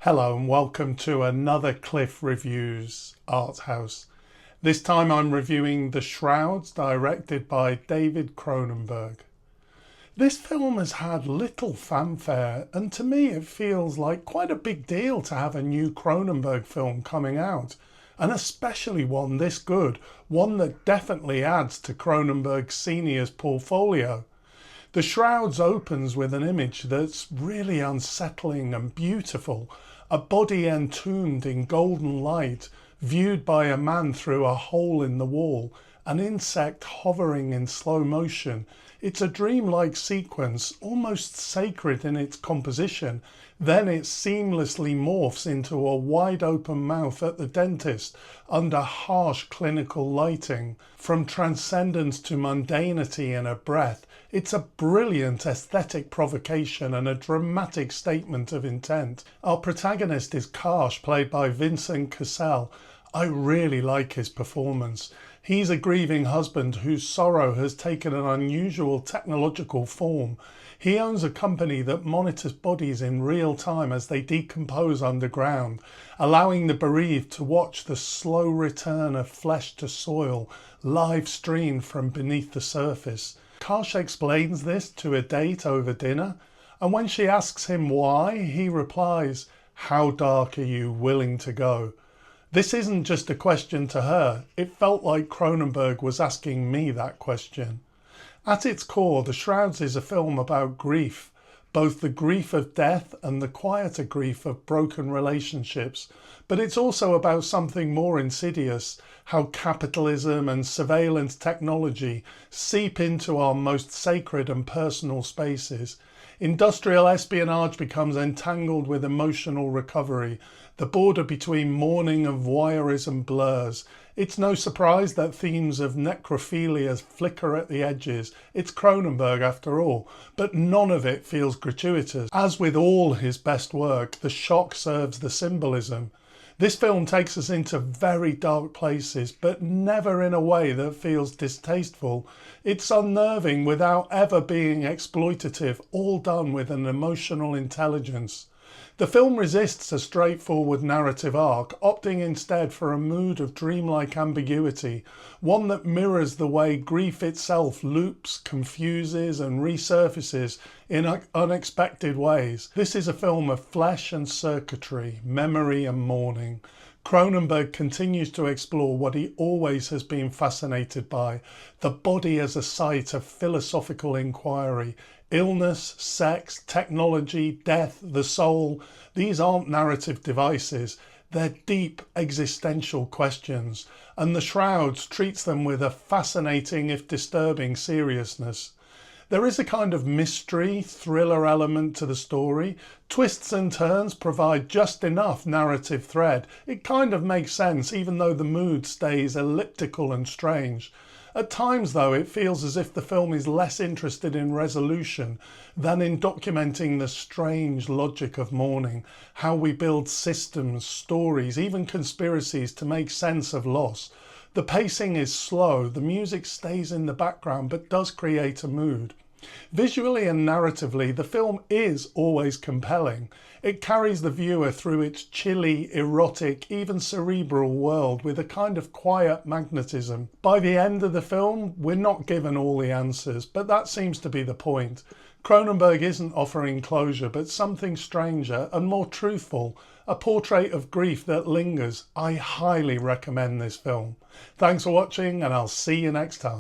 Hello and welcome to another Cliff Reviews art house. This time I'm reviewing The Shrouds, directed by David Cronenberg. This film has had little fanfare, and to me it feels like quite a big deal to have a new Cronenberg film coming out, and especially one this good, one that definitely adds to Cronenberg Sr.'s portfolio. The Shrouds opens with an image that's really unsettling and beautiful, a body entombed in golden light, viewed by a man through a hole in the wall, an insect hovering in slow motion. It's a dreamlike sequence, almost sacred in its composition. Then it seamlessly morphs into a wide open mouth at the dentist under harsh clinical lighting. From transcendence to mundanity in a breath, it's a brilliant aesthetic provocation and a dramatic statement of intent. Our protagonist is Karsh, played by Vincent Cassel. I really like his performance. He's a grieving husband whose sorrow has taken an unusual technological form. He owns a company that monitors bodies in real time as they decompose underground, allowing the bereaved to watch the slow return of flesh to soil, live streamed from beneath the surface. Karsh explains this to a date over dinner, and when she asks him why, he replies, "How dark are you willing to go?" This isn't just a question to her, it felt like Cronenberg was asking me that question. At its core, The Shrouds is a film about grief, both the grief of death and the quieter grief of broken relationships. But it's also about something more insidious, how capitalism and surveillance technology seep into our most sacred and personal spaces. Industrial espionage becomes entangled with emotional recovery. The border between mourning and voyeurism blurs. It's no surprise that themes of necrophilia flicker at the edges. It's Cronenberg after all, but none of it feels gratuitous. As with all his best work, the shock serves the symbolism. This film takes us into very dark places, but never in a way that feels distasteful. It's unnerving without ever being exploitative, all done with an emotional intelligence. The film resists a straightforward narrative arc, opting instead for a mood of dreamlike ambiguity, one that mirrors the way grief itself loops, confuses and resurfaces in unexpected ways. This is a film of flesh and circuitry, memory and mourning. Cronenberg continues to explore what he always has been fascinated by, the body as a site of philosophical inquiry. Illness, sex, technology, death, the soul, these aren't narrative devices, they're deep existential questions, and The Shrouds treats them with a fascinating if disturbing seriousness. There is a kind of mystery, thriller element to the story. Twists and turns provide just enough narrative thread. It kind of makes sense even though the mood stays elliptical and strange. At times though, it feels as if the film is less interested in resolution than in documenting the strange logic of mourning, how we build systems, stories, even conspiracies to make sense of loss. The pacing is slow, the music stays in the background but does create a mood. Visually and narratively, the film is always compelling. It carries the viewer through its chilly, erotic, even cerebral world with a kind of quiet magnetism. By the end of the film, we're not given all the answers, but that seems to be the point. Cronenberg isn't offering closure, but something stranger and more truthful, a portrait of grief that lingers. I highly recommend this film. Thanks for watching, and I'll see you next time.